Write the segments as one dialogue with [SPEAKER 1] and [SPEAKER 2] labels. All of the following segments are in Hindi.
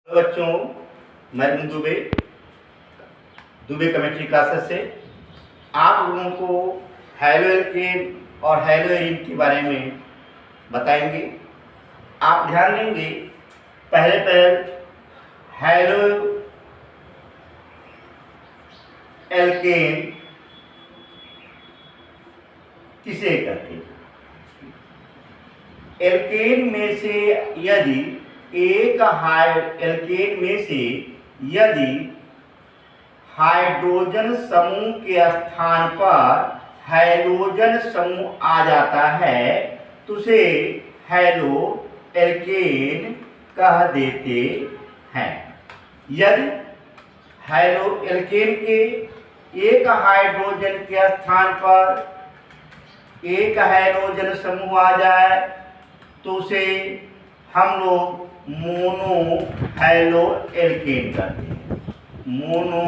[SPEAKER 1] हेलो बच्चों, मैं अरविंद दुबे केमिस्ट्री क्लासेस से आप लोगों को हैलो एल्केन और हैलो एरीन के बारे में बताएंगे। आप ध्यान देंगे, पहले हैलो एल्केन किसे कहते हैं। एल्केन में से यदि एल्केन में से यदि हाइड्रोजन समूह के स्थान पर हैलोजन समूह आ जाता है तो उसे हैलो एल्केन कह देते हैं। यदि हैलो एल्केन के एक हाइड्रोजन के स्थान पर एक हैलोजन समूह आ जाए तो उसे हम लोग मोनो हैलो एल्केन कहते हैं। मोनो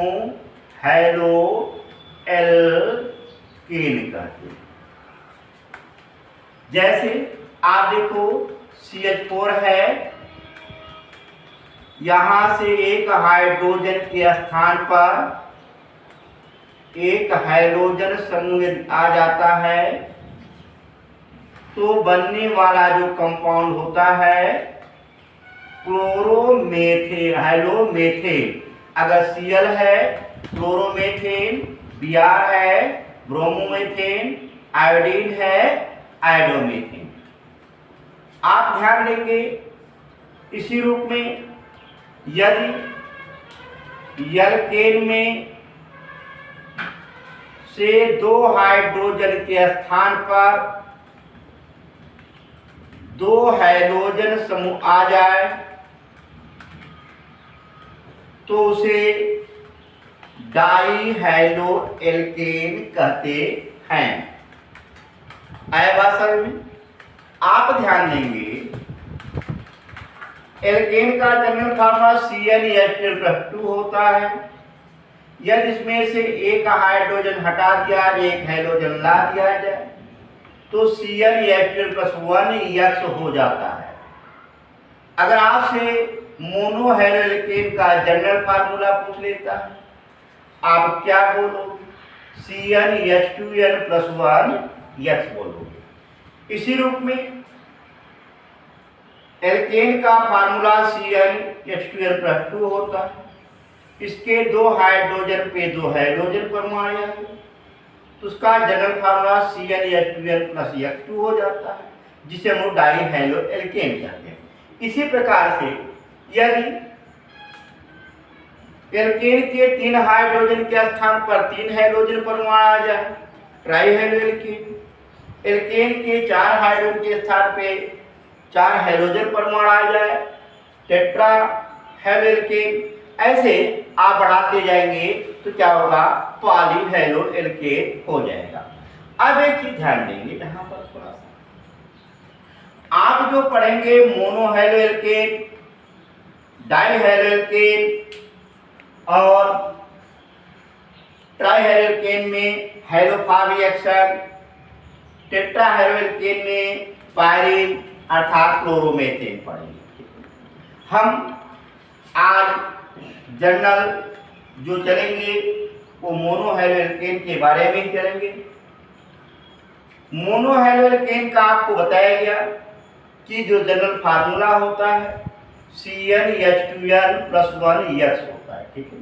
[SPEAKER 1] हैलो एल्केन कहते हैं। जैसे आप देखो CH4 है, यहां से एक हाइड्रोजन के स्थान पर एक हैलोजन समूह आ जाता है तो बनने वाला जो कंपाउंड होता है क्लोरोमेथेन, हैलोमेथेन। अगर Cl है क्लोरोमेथेन, Br है ब्रोमोमेथेन, आयोडीन है आयोडोमेथेन। आप ध्यान देंगे इसी रूप में यदि एल्केन में से दो हाइड्रोजन के स्थान पर दो हैलोजन समूह आ जाए तो उसे डाई हैलो एल्केन कहते हैं। आया बात समझ में? आप ध्यान देंगे एल्केन का जनरल फार्मूला CnH2 होता है। यदि इसमें से एक हाइड्रोजन हटा दिया, एक हैलोजन ला दिया जाए तो CnH2+1 हो जाता है। अगर आपसे मोनो हैलो एल्केन का जनरल फार्मूला पूछ लेता है, आप क्या बोलोगे? CnH2n+1 बोलोगे। इसी रूप में एल्केन का फार्मूला CnH2n+2 होता है। इसके दो हाइड्रोजन पे दो हैलोजन परमाणु आ जाएंगे तो उसका जनरल फार्मूला CnH2n+2 हो जाता है, जिसे हम डाई हैलो एल्केन कहते हैं। इसी प्रकार से यदि एल्केन के तीन हाइड्रोजन के स्थान पर तीन हैलोजन परमाणु आ जाए, ट्राई हैलो एल्केन। एल्केन के चार हाइड्रोजन के स्थान पे चार हैलोजन परमाणु आ जाए, टेट्रा हैलो एल्केन। ऐसे आप बढ़ाते जाएंगे तो क्या होगा? पॉली हैलो एल्केन हो जाएगा। अब एक चीज ध्यान देंगे यहां पर थोड़ा सा, आप जो पढ़ेंगे mono halo alkane, di halo alkane और ट्राई हैलो एल्केन में haloform reaction, tetra halo alkane में पायरीन अर्थात क्लोरोमेथेन पढ़ेंगे। हम आज जर्नल जो चलेंगे वो मोनो हैलो एल्केन के बारे में ही चलेंगे। मोनो हैलो एल्केन का आपको बताया गया कि जो जनरल फार्मूला होता है CnH2n+1 होता है। ठीक है,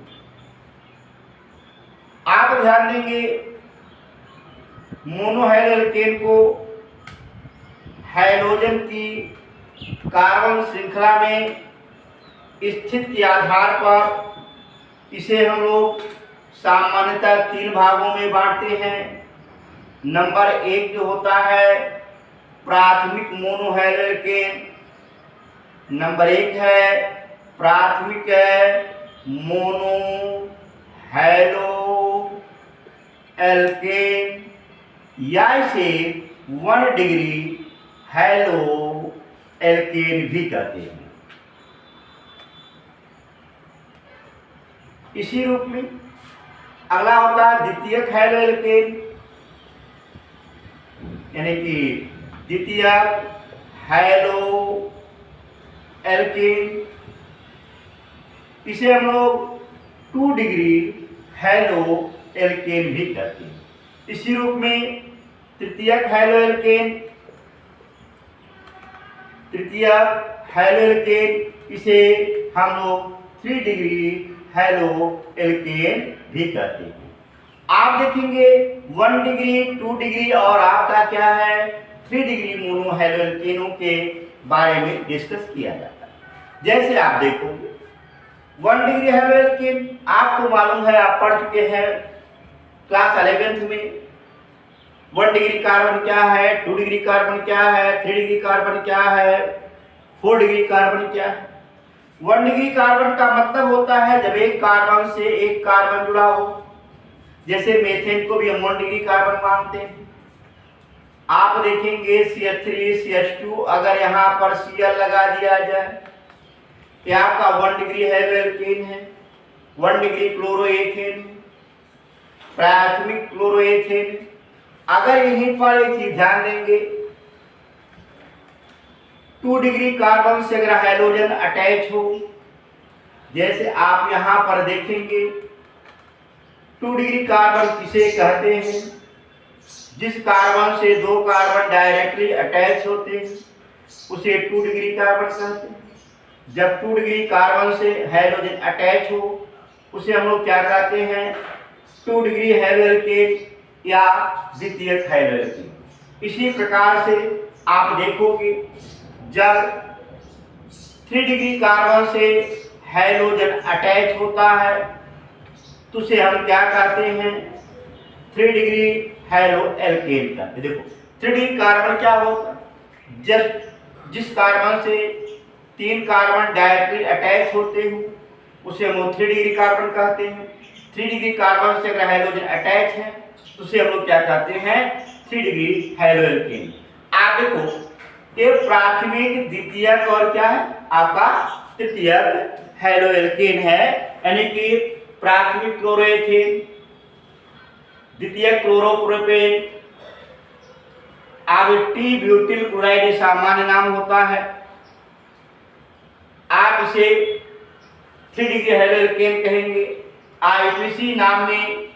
[SPEAKER 1] आप ध्यान देंगे मोनो हैलो एल्केन को हैलोजन की कार्बन श्रृंखला में स्थित के आधार पर इसे हम लोग सामान्यतः तीन भागों में बांटते हैं। नंबर एक जो होता है प्राथमिक मोनो हैलो एल्केन, नंबर एक है प्राथमिक मोनो हैलो एल्केन, या इसे 1 डिग्री हैलो एल्केन भी कहते हैं। इसी रूप में अगला होता है द्वितीयक हैलो एल्केन, यानी कि द्वितीयक हैलो एल्केन। इसे हम लोग 2 डिग्री हैलो एल्केन भी कहते हैं। इसी रूप में तृतीयक हैलो एल्केन इसे हम लोग 3 डिग्री हैलो एल्केन भी कहते हैं। आप देखेंगे 1 डिग्री, 2 डिग्री और आपका क्या है 3 डिग्री मोनो हैलो एल्केनों के बारे में डिस्कस किया जाता है। जैसे आप देखोगे 1 डिग्री हैलो एल्केन आपको मालूम है, आप पढ़ चुके हैं क्लास 11th में। 1 डिग्री कार्बन क्या है, 2 डिग्री कार्बन क्या है, 3 डिग्री कार्बन क्या है, 4 डिग्री कार्बन क्या है। 1 डिग्री कार्बन का मतलब होता है जब एक कार्बन से एक कार्बन जुड़ा हो। जैसे मेथेन को भी हम 1 डिग्री कार्बन मानते हैं। आप देखेंगे CH3 CH2 अगर यहाँ पर Cl लगा दिया जाए, यह आपका 1 डिग्री हैलो एल्केन है। 1 डिग्री क्लोरोएथेन, प्राथमिक क्लोरोएथेन। अगर यहीं पर एक चीज ध्यान देंगे, 2 डिग्री कार्बन से अगर हाइड्रोजन अटैच हो, जैसे आप यहां पर देखेंगे 2 डिग्री कार्बन किसे कहते हैं? जिस कार्बन से 2 कार्बन डायरेक्टली अटैच होते हैं उसे 2 डिग्री कार्बन कहते हैं। जब 2 डिग्री कार्बन से हाइड्रोजन अटैच हो उसे हम लोग क्या कहते हैं? 2 डिग्री हैलो एल्केन या द्वितीयक हैलो एल्केन। इसी प्रकार से आप देखोगे जब 3 डिग्री कार्बन से हाइड्रोजन अटैच होता है तो उसे हम क्या कहते हैं? 3 डिग्री हैलो एल्केन कहते हैं। देखो 3 डिग्री कार्बन क्या होता है? जब जिस कार्बन से 3 कार्बन डायरेक्टली अटैच होते हो उसे हम 3 डिग्री कार्बन कहते हैं। 3 डिग्री कार्बन से अगर हाइड्रोजन अटैच है तो उसे हम लोग क्या कहते हैं? 3 डिग्री हैलो एल्केन। आप देखो ये प्राथमिक, द्वितीयक और क्या है आपका तृतीयक हैलो एल्केन है। यानी कि प्राथमिक क्लोरोएथेन, द्वितीयक क्लोरोप्रोपेन, अब टी ब्यूटिल क्लोराइड सामान्य नाम होता है। आप इसे 3 डिग्री हैलो एल्केन कहेंगे। IPC नाम में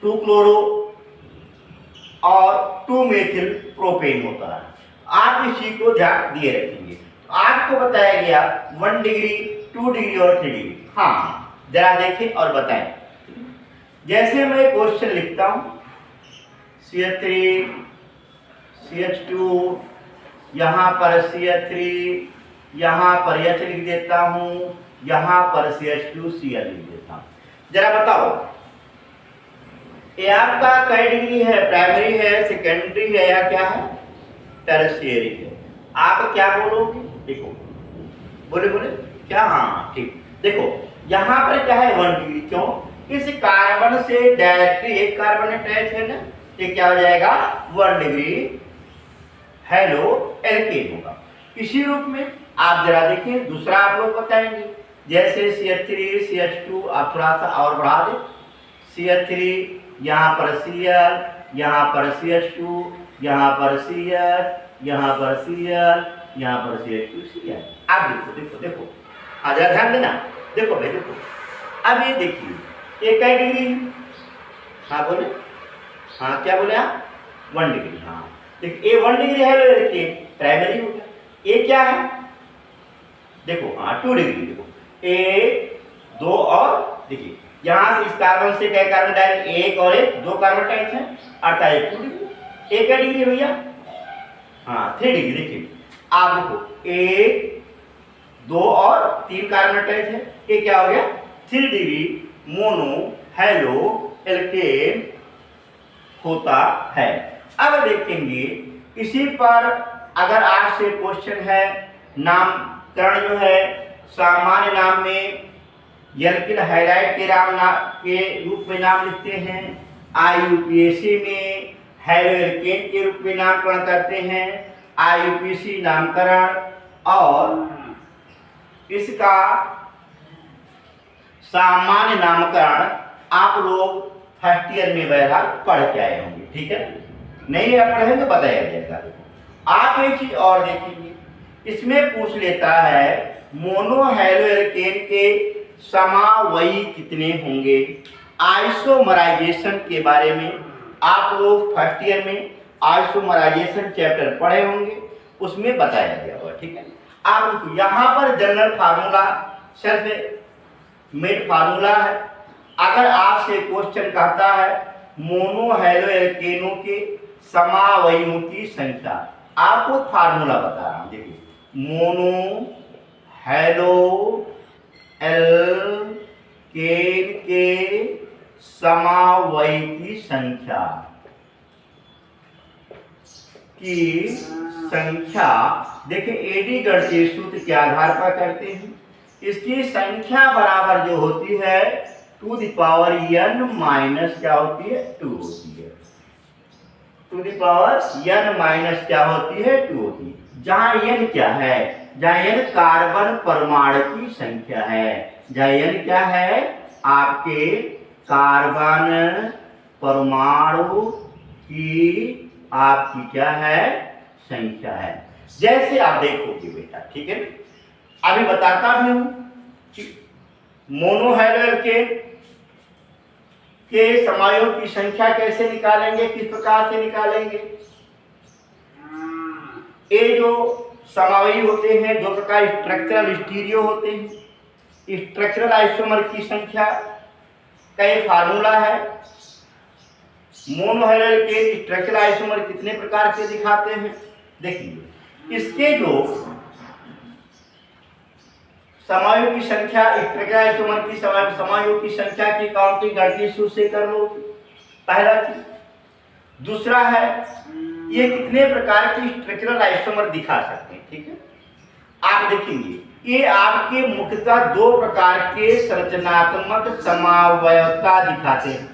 [SPEAKER 1] 2 क्लोरो और 2 मेथिल प्रोपेन होता है। आप इस चीज को ध्यान दिए रखेंगे। आपको बताया गया 1 डिग्री, 2 डिग्री और 3 डिग्री। हाँ, जरा देखें और बताएं। जैसे मैं क्वेश्चन लिखता हूं CH3 CH2, यहाँ पर CH3, यहाँ पर H लिख देता हूँ, यहाँ पर CH2 Cl लिख देता हूँ। जरा बताओ ये आपका कई डिग्री है? प्राइमरी है, सेकेंडरी है या क्या है? टर्शियरी है। आप क्या बोलोगे? देखो बोले क्या? हाँ ठीक। देखो यहाँ पर क्या है 1 डिग्री। क्यों? इस कार्बन से डायरेक्टली एक कार्बन अटैच है ना, ये क्या हो जाएगा 1 डिग्री हैलो एल्केन होगा। इसी रूप में आप जरा देखिए दूसरा आप लोग बताएंगे। जैसे CH3 CH2 आप थोड़ा सा और बढ़ा दें। CH3 यहाँ पर Cl, यहाँ पर CH2, यहाँ पर CH, यहाँ पर Cl, यहाँ पर CH2 Cl। आप देखो आजा ध्यान देना। देखो भाई देखो, अब ये देखिए ये कई डिग्री? हाँ बोले, हाँ क्या बोले आप? 1 डिग्री। हाँ देखिए ये 1 डिग्री है, देखिए प्राइमरी हो गया। ये क्या है? देखो हाँ 2 डिग्री। देखो 1 2 और देखिए यहाँ से इस कार्बन से क्या कार्बन डायरेक्ट एक और एक 2 कार्बन अटैच है, अर्थात 2 डिग्री। एक क्या डिग्री भैया? हाँ 3 डिग्री। देखिए आप देखो 1 2 और 3 कार्बन अटैच है, ये क्या हो गया 3 डिग्री मोनो हैलो एल्केन होता है। अब देखेंगे इसी पर अगर आपसे क्वेश्चन है, नामकरण जो है सामान्य नाम में एल्किल हाइड्राइड के रूप में नाम लिखते हैं। IUPAC में हैलो एल्केन के रूप में नामकरण करते हैं, IUPAC नामकरण। और इसका सामान्य नामकरण आप लोग फर्स्ट ईयर में बहरहाल पढ़ के आए होंगे, ठीक है? नहीं पढ़ेंगे बताया जाएगा। आप एक चीज और देखेंगे, इसमें पूछ लेता है मोनो हैलो एल्केन के समावयी कितने होंगे। आइसोमराइजेशन के बारे में आप लोग फर्स्ट ईयर में आइसोमराइजेशन चैप्टर पढ़े होंगे, उसमें बताया गया होगा। ठीक है, आप यहाँ पर जनरल फार्मूला सिर्फ मेड फार्मूला है। अगर आपसे क्वेश्चन कहता है मोनो हैलो एल्केनों के समावयियों की संख्या, आपको फार्मूला बता रहा हूं, देखिए मोनो हैलो एल्केन के समावयी की संख्या देखिए एडी गणितीय सूत्र के आधार पर करते हैं। इसकी संख्या बराबर जो होती है to the power n minus क्या होती है 2 होती है। To the power n minus क्या होती है 2 होती है। जहां n क्या है, जहां n कार्बन परमाणु की संख्या है, जहां n क्या है आपके कार्बन परमाणु की आपकी क्या है संख्या है। जैसे आप देखोगे बेटा, ठीक है, अभी बताता भी हूं मोनो हैलो एल्केन के समायों की संख्या कैसे निकालेंगे, किस प्रकार से निकालेंगे। ये जो समावयी होते हैं दो प्रकार, स्ट्रक्चरल स्टीरियो होते हैं। स्ट्रक्चरल आइसोमर की संख्या का एक फार्मूला है। Mono halo alkane structural isomer कितने प्रकार के दिखाते हैं, देखिए इसके जो समायों की संख्या, स्ट्रक्चरल आइसोमर की समायों की संख्या की काउंटिंग गणितीय सूत्र से कर लो, पहला चीज। दूसरा है ये कितने प्रकार की स्ट्रक्चरल आइसोमर दिखा सकते हैं। ठीक है, आप देखेंगे ये आपके मुख्यतः दो प्रकार के संरचनात्मक समावयवता दिखाते हैं।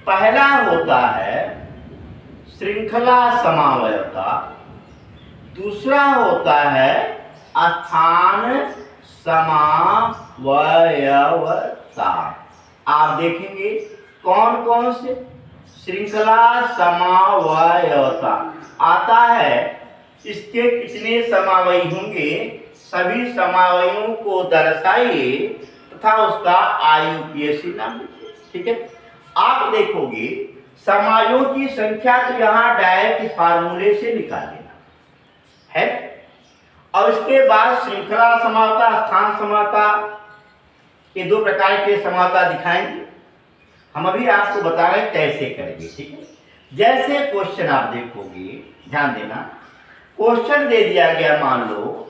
[SPEAKER 1] पहला होता है श्रृंखला समावयवता, दूसरा होता है स्थान समावयवता। आप देखेंगे कौन कौन से श्रृंखला समावयवता आता है, इसके कितने समावयी होंगे, सभी समावयियों को दर्शाइए तथा उसका IUPAC नाम लिखिए। ठीक है, आप देखोगे समायों की संख्या तो यहाँ डायरेक्ट फार्मूले से निकाल लेना है, और इसके बाद श्रृंखला समावता, स्थान समावता, ये दो प्रकार के समावता दिखाएंगे। हम अभी आपको बता रहे हैं कैसे करेंगे। ठीक है, जैसे क्वेश्चन आप देखोगे, ध्यान देना, क्वेश्चन दे दिया गया, मान लो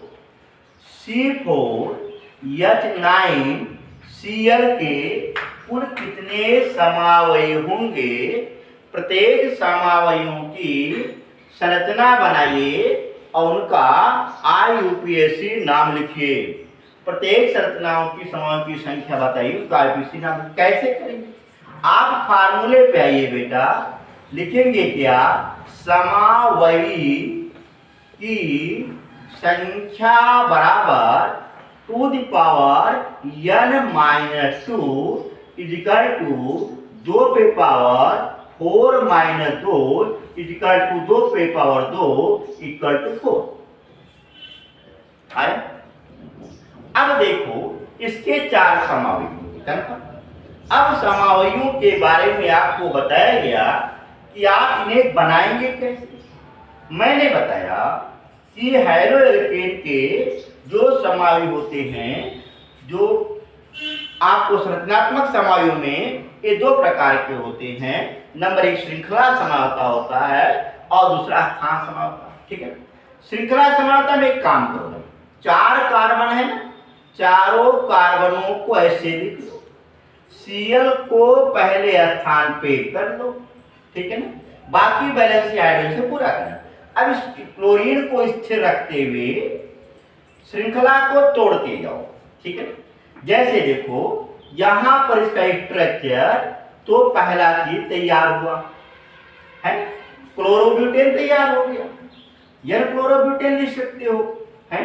[SPEAKER 1] C4H9Cl के कुल कितने समावयी होंगे, प्रत्येक समावयियों की संरचना बनाइए और उनका IUPAC नाम लिखिए। प्रत्येक संरचनाओं की समावयियों की संख्या बताइए, उनका IUPAC नाम। कैसे करेंगे, आप फार्मूले पे आइए बेटा, लिखेंगे क्या, समावयी की संख्या बराबर to the power n-2 is equal to 2 पे पावर 4 - 2 इजिकल टू 2 पे पावर 2 इक्वल टू 4 है। अब देखो इसके चार समावयी होंगे। अब समावयियों के बारे में आपको बताया गया कि आप इन्हें बनाएंगे कैसे। मैंने बताया कि हैलो एल्केन के जो समावयी होते हैं, जो आपको संरचनात्मक समावयियों में ये दो प्रकार के होते हैं। नंबर एक श्रृंखला समावता होता है और दूसरा स्थान समावता। ठीक है, श्रृंखला समावता में एक काम करो, 4 कार्बन है ना, चारों कार्बनों को ऐसे लिख लो, Cl को पहले स्थान पे कर लो। ठीक है ना, बाकी बैलेंस हाइड्रोजन से पूरा करना। अब इस क्लोरीन को स्थिर रखते हुए श्रृंखला को तोड़ते जाओ। ठीक है, जैसे देखो यहां पर इसका स्ट्रक्चर तो पहला चीज तैयार हुआ है, क्लोरोब्यूटेन तैयार हो गया, यह क्लोरोब्यूटेन लिख सकते हो है।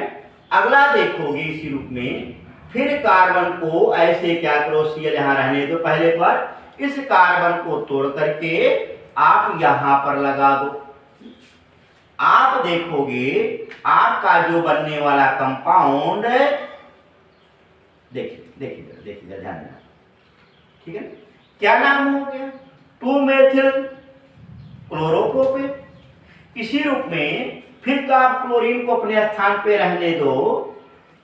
[SPEAKER 1] अगला देखोगे इसी रूप में, फिर कार्बन को ऐसे क्या करो, Cl यहां रहने दो पहले पर, इस कार्बन को तोड़ करके आप यहां पर लगा दो। आप देखोगे आपका जो बनने वाला कंपाउंड, देखिए ध्यान देना, ठीक है। क्या नाम हो गया? 2 मेथिल क्लोरोप्रोपेन। इसी रूप में फिर तो आप क्लोरीन को अपने स्थान पे रहने दो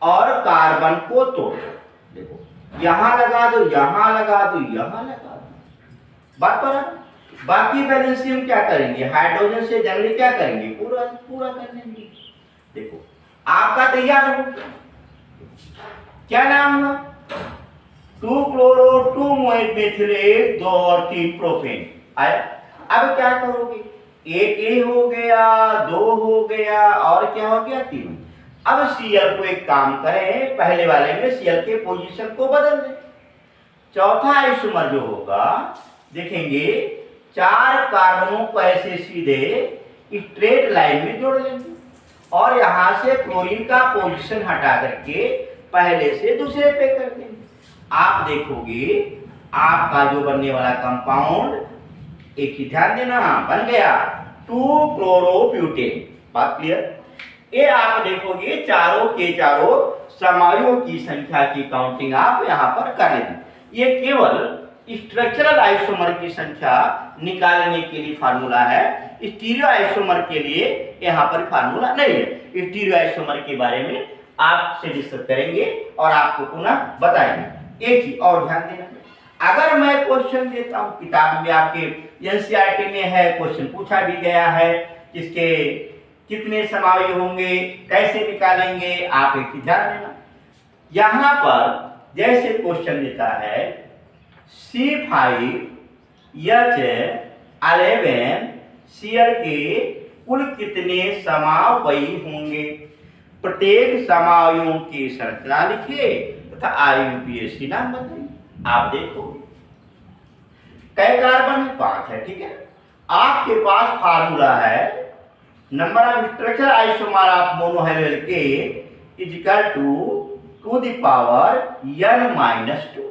[SPEAKER 1] और कार्बन को तोड़ दो। देखो यहां लगा दो, यहां लगा दो, यहां लगा दो, बात पर। बाकी वैलेंसी हम क्या करेंगे? हाइड्रोजन से जनरली क्या करेंगे? पूरा कर लेंगे। देखो आपका तैयार हो गया। क्या नाम हुआ? 2 क्लोरो 2 मेथिलेट 2 और 3 प्रोपेन आया। अब क्या करोगे? एक ए हो गया, 2 हो गया और क्या हो गया? 3। अब Cl को एक काम करें, पहले वाले में Cl के पोजीशन को बदल दें। चौथा आइसोमर जो होगा देखेंगे 4 कार्बनों को ऐसे सीधे स्ट्रेट लाइन में जोड़ लेंगे और यहां से क्लोरीन का पोजीशन हटा करके पहले से दूसरे पे कर देंगे। आप देखोगे आपका जो बनने वाला कंपाउंड, एक ही ध्यान देना, बन गया 2 क्लोरोब्यूटेन। बात क्लियर? ये आप देखोगे चारों के चारों समायुओं की संख्या की काउंटिंग आप यहां पर कर लेंगे। ये केवल स्ट्रक्चरल आइसोमर की संख्या निकालने के लिए फार्मूला है, स्टीरियो आइसोमर के लिए यहां पर फार्मूला नहीं है। स्टीरियो आइसोमर के बारे में आपसे डिस्कस करेंगे और आपको पुनः बताएंगे। एक चीज और ध्यान देना, अगर मैं क्वेश्चन देता हूं, किताब में आपके एनसीईआरटी में है, क्वेश्चन पूछा भी गया है, इसके कितने समावयव होंगे, कैसे निकालेंगे, आप एक ध्यान देना। यहां पर जैसे क्वेश्चन देता है C5H11 Cl के कुल कितने समावयव होंगे? प्रत्येक समावयवों की संरचना लिखिए तथा IUPAC नाम बताइए। आप देखो कई कार्बन है? 5 है, ठीक है। आपके पास फार्मूला है number of structure isomer of monohydrogen के is equal two the power n-2।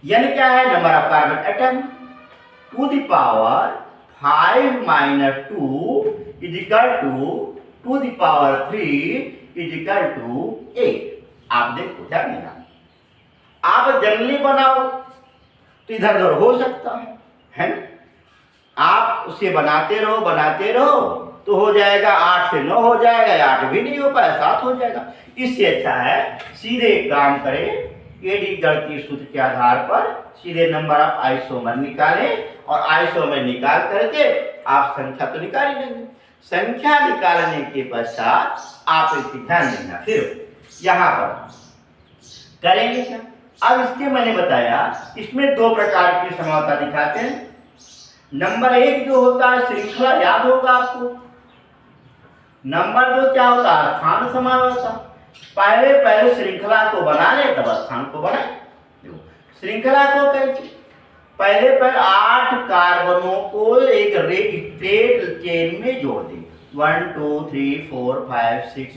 [SPEAKER 1] n क्या है? Number of carbon atom, two the power 5 - 2 is equal two the power 3 is equal to 8। आप देखो ध्यान देना, आप जनरली बनाओ तो इधर उधर हो सकता है ना? आप उसे बनाते रहो तो हो जाएगा 8 से 9 हो जाएगा, 8 भी नहीं हो पाया 7 हो जाएगा। इससे अच्छा है सीधे काम करें, एडी गणितीय सूत्र के आधार पर सीधे नंबर ऑफ आइसोमर निकालें और आइसोमर निकाल करके आप संख्या तो निकाल ही लेंगे। संख्या निकालने के पश्चात आप इसकी ध्यान देना, फिर यहां पर करेंगे क्या? अब इसके मैंने बताया इसमें 2 प्रकार की समावता दिखाते हैं। नंबर 1 जो होता है श्रृंखला, याद होगा आपको। नंबर 2 क्या होता है? स्थान समावता। पहले श्रृंखला को बना ले तब स्थान को बनाए। श्रृंखला को कैसे? पहले 8 कार्बनों को एक स्ट्रेट चेन में जोड़ दें। 1 2 3 4 5 6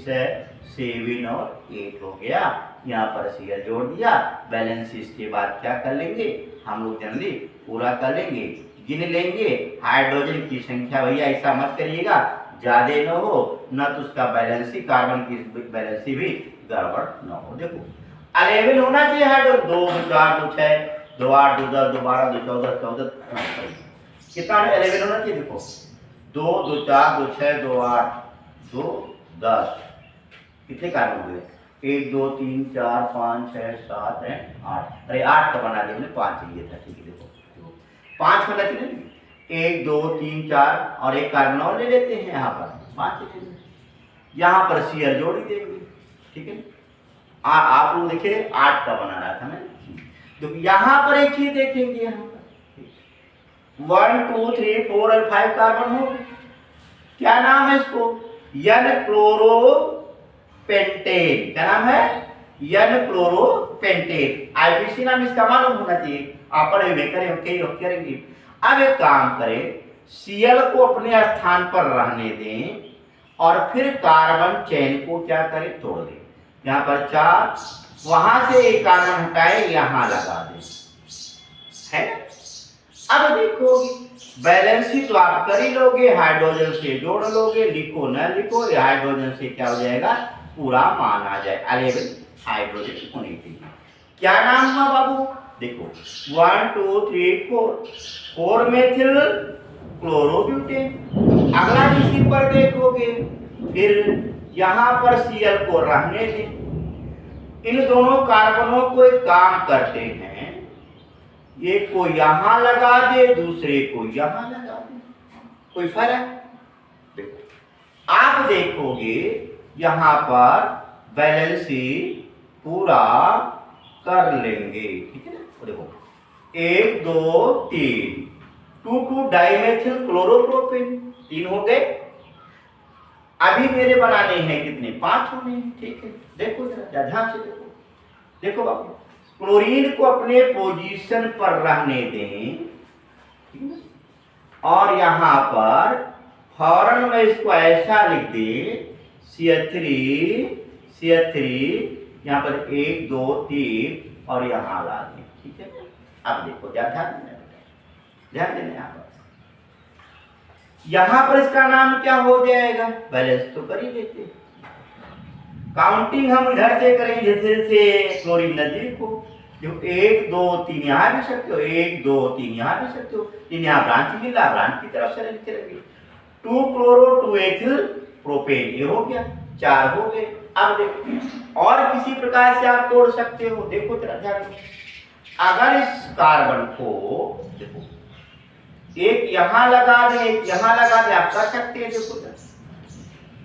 [SPEAKER 1] 7 और 8 हो गया। यहाँ पर Cl जोड़ दिया। बैलेंस इसके बाद क्या कर लेंगे हम लोग? जनरली पूरा कर लेंगे, गिन लेंगे। हाइड्रोजन की संख्या भैया ऐसा मत करिएगा ज्यादा न हो, न तो उसका बैलेंसी, कार्बन की बैलेंसी भी गड़बड़ न हो। देखो 11 होना चाहिए हाइड्रोजन, 2 2 4 2 6 2 8 2 10 2 12 2 14 14 कितना 11 होना चाहिए। देखो 2 2 4 2 6 2 8 2 10 कितने कार्बन हो गए? 1 2 3 4 5 6 7 8। अरे 8 का बना दिया, 5 चाहिए था, ठीक है। देखो 5 होना चाहिए, 1 2 3 4 और एक कार्बन और ले लेते हैं, यहाँ पर 5 ले लेंगे। यहाँ पर Cl जोड़ ही देंगे, ठीक है। आप लोग देखिए 8 का बना रहा था मैं। तो यहाँ पर एक चीज देखेंगे, यहाँ पर 1 2 3 4 और 5 कार्बन हो गए। क्या नाम है इसको? n-क्लोरोपेंटेन। क्या नाम है? n-क्लोरोपेंटेन। IUPAC नाम इसका मालूम होना चाहिए, आप पढ़े हुए करेंगे। अब एक काम करें, Cl को अपने स्थान पर रहने दें और फिर कार्बन चेन को क्या करें? तोड़ दें। यहाँ पर 4, वहां से एक कार्बन हटाए, यहां लगा दें, है ना? अब देखो बैलेंसी तो आप कर ही लोगे, हाइड्रोजन से जोड़ लोगे, लिखो न लिखो, हाइड्रोजन से क्या हो जाएगा, पूरा मान आ जाए 11 हाइड्रोजन होने के लिए। क्या नाम हुआ बाबू, देखो 1 2 3 4 मेथिल क्लोरोब्यूटेन। अगला इसी पर देखोगे, फिर यहां पर Cl को रहने दें, इन दोनों कार्बनों को एक काम करते हैं, एक को यहां लगा दे, दूसरे को यहां लगा दे, कोई फर्क? देखो आप देखोगे यहां पर बैलेंसी पूरा कर लेंगे, ठीक है ना। देखो 1 2 3 2 2 डाइमेथिल क्लोरोप्रोपेन, 3 हो गए। अभी मेरे बनाने हैं कितने, 5 होने हैं, ठीक है। देखो जरा ध्यान से देखो, देखो बाबू क्लोरीन को अपने पोजीशन पर रहने दें, और यहां पर फौरन में इसको ऐसा लिख दे CH3 यहां पर 1 2 3 और यहां ला दें, ठीक है। अब देखो ध्यान देना यहां पर, यहां पर इसका नाम क्या हो जाएगा, बैलेंस तो कर ही लेते, काउंटिंग हम इधर से करेंगे, जैसे क्लोरीन नजदीक हो, जो 1 2 3 यहाँ भी सकते हो, 1 2 3 यहाँ भी सकते हो, लेकिन यहाँ ब्रांच मिला, ब्रांच की तरफ से लिखते रहेंगे। 2 क्लोरो 2 एथिल प्रोपेन, ये हो गया, 4 हो गए। अब देखो और किसी प्रकार से आप तोड़ सकते हो, देखो तेरा ध्यान, अगर इस कार्बन को देखो एक यहाँ लगा दे, एक यहाँ लगा दे, आप कर सकते हैं। देखो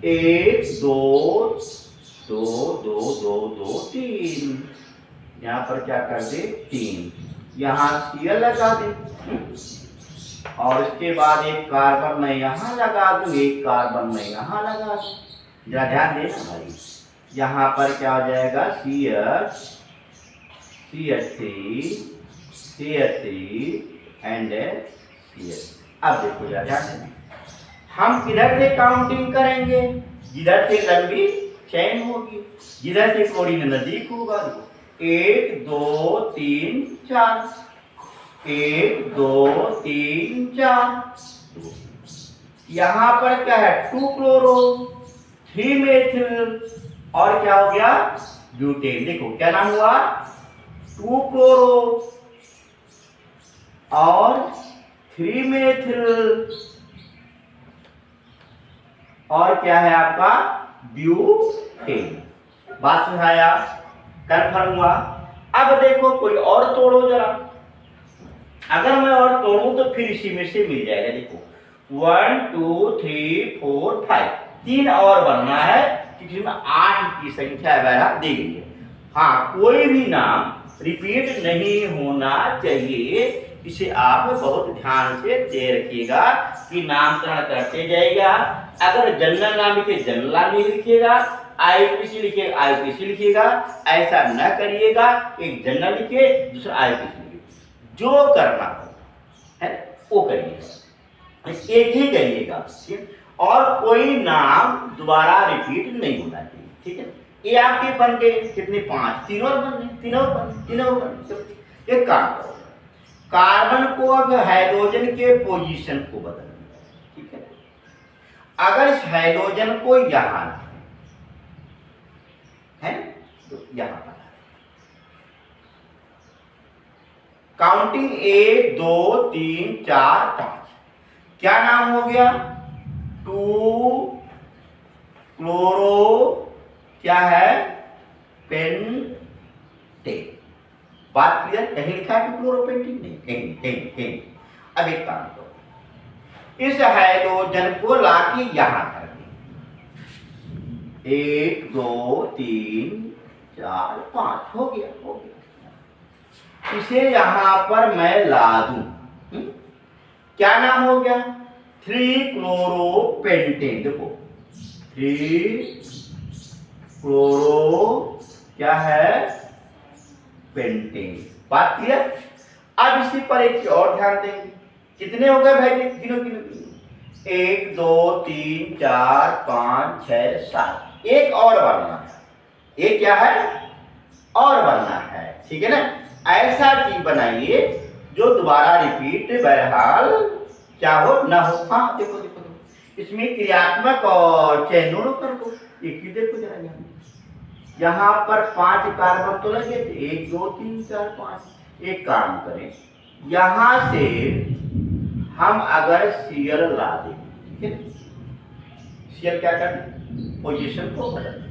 [SPEAKER 1] 1 2 2 2 2 2 3, यहाँ पर क्या कर दे 3, यहाँ Cl लगा दे, और इसके बाद एक कार्बन में यहाँ लगा दूं, एक कार्बन में यहाँ लगा दूं। जरा ध्यान देना भाई, यहाँ पर क्या हो जाएगा CH3 एंड CH। अब देखो जरा ध्यान देना, हम किधर से काउंटिंग करेंगे, जिधर से लंबी चेन होगी, जिधर से क्लोरीन नजदीक होगा। 1 2 3 4, 1 2 3 4, यहां पर क्या है 2 क्लोरो 3 मेथिल, और क्या हो गया ब्यूटेन। देखो क्या नाम हुआ, 2 क्लोरो और 3 मेथिल, और क्या है आपका ब्यूटेन। बात समझाया, कन्फर्म हुआ। अब देखो कोई और तोड़ो जरा, अगर मैं और तोड़ूं तो फिर इसी में से मिल जाएगा। देखो 1 2 3 4 5, 3 और बनना है, क्योंकि इसमें 8 की संख्या वगैरह दी गई है। हाँ, कोई भी नाम रिपीट नहीं होना चाहिए, इसे आप बहुत ध्यान से दे रखिएगा कि नामकरण करते जाइएगा। अगर जनरल नाम लिखे जनरल नाम नहीं लिखिएगा, IUPAC लिखे IUPAC लिखिएगा, ऐसा न करिएगा। एक जनरल लिखे, दूसरा IUPAC लिखे, जो करना है वो करिएगा, एक ही करिएगा, और कोई नाम दोबारा रिपीट नहीं होना चाहिए, ठीक है। ये आपके बन गए कितने, 5, 3 और बन गए, 3 और बन। एक काम करो, कार्बन को अब हाइड्रोजन के पोजीशन को बदलना, ठीक है। अगर इस हाइड्रोजन को यहां है तो यहां पर काउंटिंग 1 2 3 4 5, क्या नाम हो गया 2 क्लोरो क्या है पेंटेन। बात क्लियर, कहीं लिखा है 2 क्लोरोपेंटेन नहीं, कहीं। अब एक काम करो, इस हाइड्रोजन को लाके यहां कर दे, 1 2 3 4 5 हो गया। इसे यहां पर मैं ला दूं, क्या नाम हो गया 3 क्लोरोपेंटेन। देखो 3 क्लोरो क्या है पेंटेन। बात क्लियर। अब इसी पर एक और ध्यान देंगे, कितने हो गए भाई, गिनो 1 2 3 4 5 6 7, एक और बनना है, एक क्या है और बनना है, ठीक है ना। ऐसा चीज बनाइए जो दोबारा रिपीट बहरहाल क्या हो ना हो। हाँ देखो देखो देखो, इसमें क्रियात्मक और चयनों कर दो। एक ही देखो जरा यहाँ पर 5 कार्बन तो लगे थे, 1 2 3 4 5। एक काम करें, यहाँ से हम अगर सीएल ला दें, ठीक है, सीएल क्या करें, पोजीशन को बदल।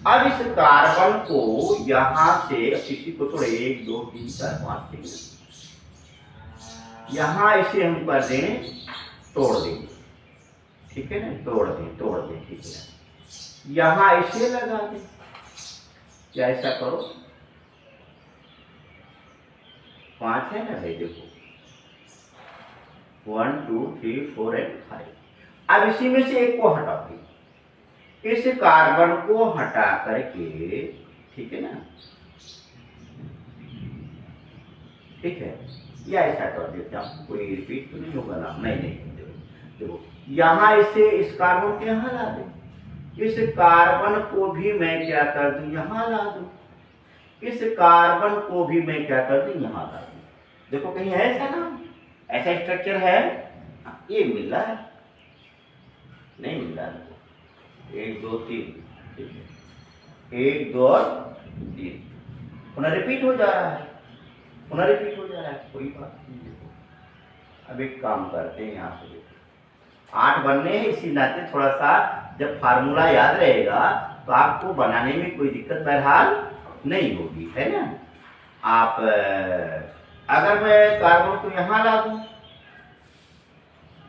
[SPEAKER 1] अब इस कार्बन को यहां से किसी को थोड़े 1 2 3 4 5 ठीक है, यहां इसे हम कर दें, तोड़ देंगे, ठीक है ना, तोड़ दें ठीक है। यहां इसे लगा दें, क्या ऐसा करो, 5 है ना भाई, देखो 1 2 3 4 एंड 5। अब इसी में से एक को हटाओगे, इस कार्बन को हटा करके, ठीक है ना, ठीक है, या ऐसा कर देते हैं, कोई रिपीट तो नहीं होगा ना, नहीं देखो यहां इसे इस कार्बन को यहां ला दे, इस कार्बन को भी मैं क्या कर दूं, यहां ला दूं, इस कार्बन को भी मैं क्या कर दूं, यहां ला दूं। देखो कहीं है ऐसा ना, ऐसा स्ट्रक्चर है, ये मिल रहा है, नहीं मिल रहा है, 1 2 3 ठीक है, 1 2 3 पुनः रिपीट हो जा रहा है, पुनः रिपीट हो जा रहा है, कोई बात नहीं। देखो अब एक काम करते हैं, यहाँ से देखो 8 बनने हैं, इसी नाते थोड़ा सा जब फार्मूला याद रहेगा तो आपको बनाने में कोई दिक्कत बहरहाल नहीं होगी, है ना। आप अगर मैं कार्बन को यहाँ ला दूं,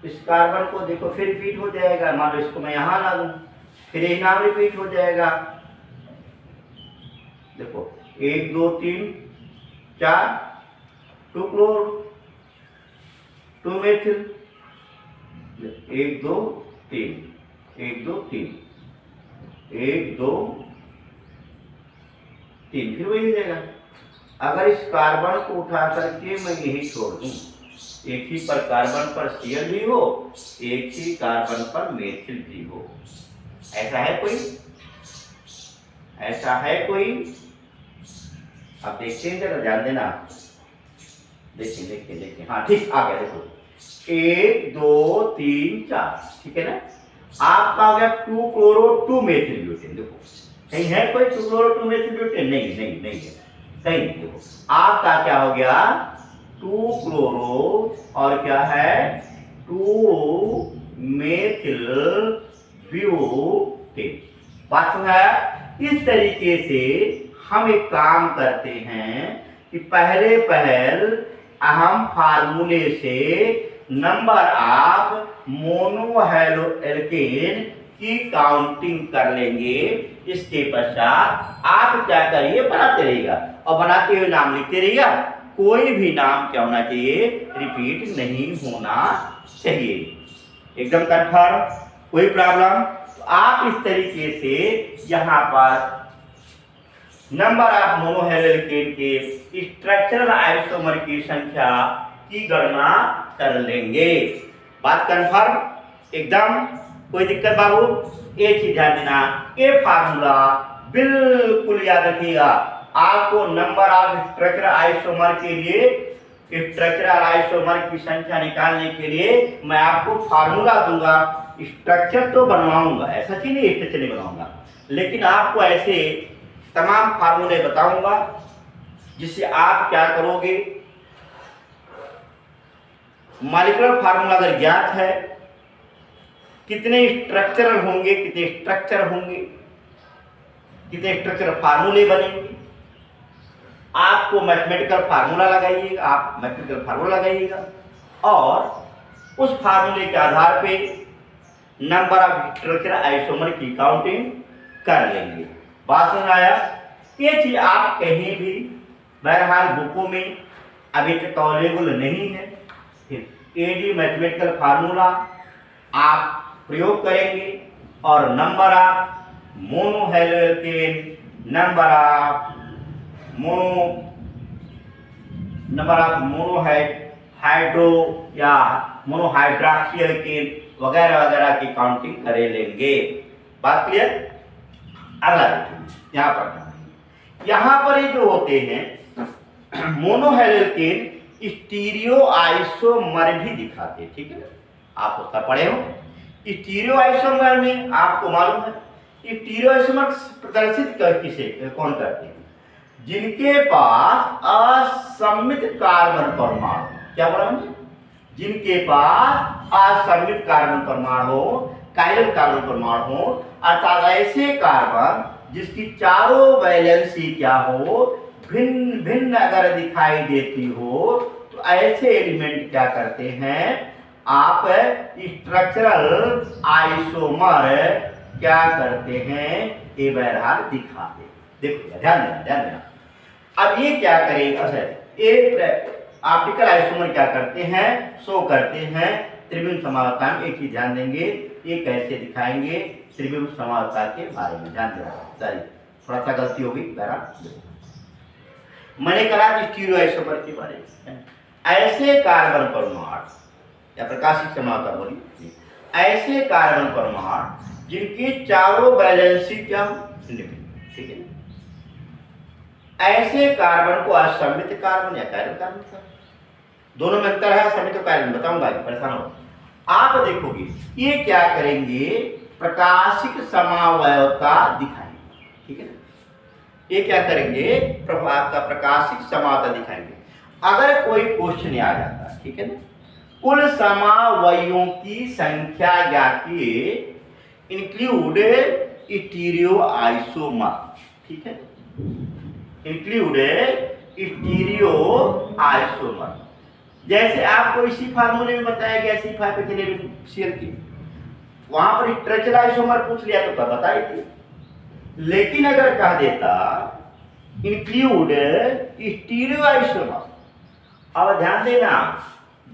[SPEAKER 1] इस कार्बन को देखो फिर रिपीट हो जाएगा, मान लो इसको मैं यहाँ ला दूं, फिर यही नाम रिपीट हो जाएगा। देखो 1 2 3 4 2 क्लोर 2 मेथिल, 1 2 3 1 2 3 1 2 3, फिर वही हो जाएगा। अगर इस कार्बन को उठा करके मैं यही छोड़ दूं, एक ही पर कार्बन पर सीएल भी हो, एक ही कार्बन पर मेथिल भी हो, ऐसा है कोई, ऐसा है कोई? आप देखते हैं, जरा ध्यान देना, देखिए हाँ ठीक आ गया, देखो 1 2 3 4 ठीक है ना। आपका आ गया 2 क्लोरो 2 मेथिल ब्यूटेन, देखो कहीं है कोई 2 क्लोरो 2 मेथिल ब्यूटेन, नहीं है कहीं नहीं। देखो आपका क्या हो गया, 2 क्लोरो और क्या है 2 मेथिल ब्यूटेन। बात है, इस तरीके से हम एक काम करते हैं कि पहल हम फार्मूले से नंबर ऑफ मोनो एल्केन की काउंटिंग कर लेंगे। इसके पश्चात आप क्या करिए, बनाते रहिएगा और बनाते हुए नाम लिखते रहिएगा। कोई भी नाम क्या होना चाहिए, रिपीट नहीं होना चाहिए, एकदम कन्फर्म, कोई प्रॉब्लम। तो आप इस तरीके से यहाँ पर नंबर ऑफ मोनोहेलोकेन के स्ट्रक्चरल आइसोमर की संख्या की गणना कर लेंगे। बात कन्फर्म, एकदम, कोई दिक्कत बाबू? एक चीज ध्यान देना, ये फार्मूला बिल्कुल याद रखिएगा। आपको नंबर ऑफ स्ट्रक्चरल आइसोमर के लिए, स्ट्रक्चरल आइसोमर की संख्या निकालने के लिए मैं आपको फार्मूला दूंगा, स्ट्रक्चर तो बनवाऊंगा, ऐसा चीज नहीं स्ट्रक्चर नहीं बनाऊंगा, लेकिन आपको ऐसे तमाम फार्मूले बताऊंगा जिससे आप क्या करोगे, मॉलिक्यूलर फार्मूला अगर ज्ञात है, कितने स्ट्रक्चरल होंगे, कितने स्ट्रक्चर होंगे, कितने स्ट्रक्चरल फार्मूले बनेंगे, आपको मैथमेटिकल फार्मूला लगाइएगा, आप मैथमेटिकल फार्मूला लगाइएगा और उस फार्मूले के आधार पे नंबर ऑफ स्ट्रक्चरल आइसोमर की काउंटिंग कर लेंगे। बात समझ आया? ये चीज आप कहीं भी बहरहाल बुकों में अभी तक अवेलेबल नहीं है। एडी मैथमेटिकल फार्मूला आप प्रयोग करेंगे और नंबर ऑफ मोनोहेलोकेन, नंबर ऑफ मोनोहाइड्रो या मोनोहाइड्रॉक्सी एल्केन वगैरह वगैरह की काउंटिंग करे लेंगे। बात क्लियर? अगला देखिए, यहाँ पर ये जो होते हैं मोनोहेलोकेन, स्टीरियो आइसोमर भी दिखाते, ठीक है ना, आप उसका पढ़े हो। स्टीरियो आइसोमर में आपको मालूम है स्टीरियो आइसोमर प्रदर्शित किसे कौन करते हैं, जिनके पास असममित कार्बन परमाणु, क्या बोला मैंने, जिनके पास असममित कार्बन परमाणु हो, कायरल कार्बन परमाणु हो, अर्थात ऐसे कार्बन जिसकी चारों वैलेंसी क्या हो, भिन्न भिन्न अगर दिखाई देती हो, तो ऐसे एलिमेंट क्या करते हैं, आप स्ट्रक्चरल आइसोमर क्या करते हैं, ये बहरहाल दिखाते। देखो ध्यान देना। अब ये क्या करेगा, ये ऑप्टिकल आइसोमर क्या करते हैं, शो करते हैं त्रिविम समावता में। एक चीज ध्यान देंगे, ये कैसे दिखाएंगे, त्रिविम समावता के बारे में ध्यान देना। सॉरी, थोड़ा सा गलती हो गई, बहरहाल मैंने कहा कि स्टीरियो आइसोमर के बारे में, ऐसे कार्बन परमाणु या प्रकाशिक समावता बोली, ऐसे कार्बन परमाणु जिनकी चारों वैलेंसी क्या हो, ठीक है, ऐसे कार्बन को असममित कार्बन या कायरल कार्बन का, दोनों में अंतर है, असममित और कायरल, बताऊंगा, परेशान हो। आप देखोगे ये क्या करेंगे, प्रकाशिक समावयवता दिखाएंगे, ठीक है ना, ये क्या करेंगे, आपका प्रकाशिक समावयवता दिखाएंगे। अगर कोई क्वेश्चन आ जाता है, ठीक है ना, कुल समावयवों की संख्या ज्ञातिए इंक्लूड स्टीरियो आइसोमर, ठीक है, इंक्लूड स्टीरियो आइसोमर। जैसे आपको इसी फार्मूले में बताया गया C5H11Cl की, वहां पर स्ट्रक्चरल आइसोमर पूछ लिया तो बता ही थी, लेकिन अगर कह देता इंक्लूड स्टीरियो आइसोमर, अब ध्यान देना,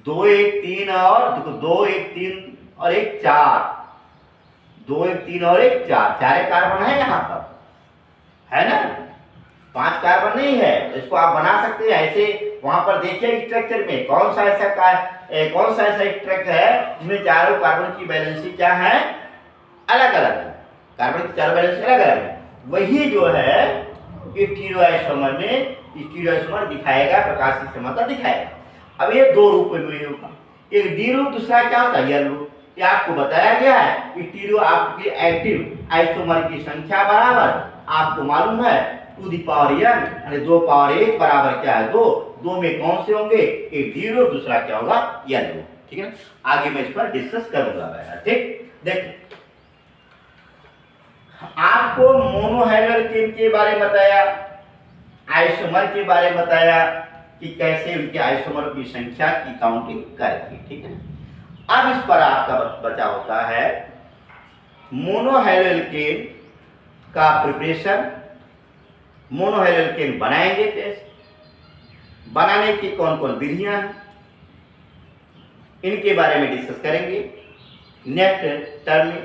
[SPEAKER 1] 2 1 3 और देखो 2 1 3 और 1 4, 2 1 3 और 1 4, 4 कार्बन है यहाँ पर, है ना, 5 कार्बन नहीं है, तो इसको आप बना सकते हैं ऐसे। वहां पर देखिए स्ट्रक्चर में कौन सा ऐसा स्ट्रक्चर है जिसमें चारों कार्बन की वैलेंसी क्या है, अलग अलग है, कार्बन की चारों वैलेंसी अलग अलग है। वही जो है स्टीरियो आइसोमर में स्टीरियो आइसोमर दिखाएगा, प्रकाशिक समावता दिखाएगा। अब ये दो रूप में होगा, एक डी रूप, दूसरा क्या होता है, एल रूप। ये आपको बताया गया है, स्टीरियो आपके एक्टिव आइसोमर की संख्या बराबर आपको मालूम है 2 की पावर n, यानी 2 पावर 1 बराबर क्या है 2, 2 में कौन से होंगे, एक डी रूप, दूसरा क्या होगा, एल रूप, ठीक है। आगे मैं इस पर डिस्कस करूंगा, ठीक। देखो आपको मोनोहाइड्रोजन के बारे में बताया, आइसोमर के बारे में बताया कि कैसे उनके आइसोमर की संख्या की काउंटिंग करेंगे, ठीक है। अब इस पर आपका बचा होता है मोनोहाइड्रोजन का प्रिपरेशन, मोनोहाइड्रोजन बनाएंगे कैसे, बनाने की कौन कौन विधियां हैं, इनके बारे में डिस्कस करेंगे नेक्स्ट टर्म में।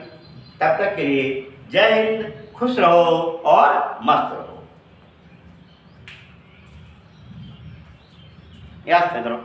[SPEAKER 1] तब तक के लिए जय हिंद, खुश रहो और मस्त रहो, याद करो।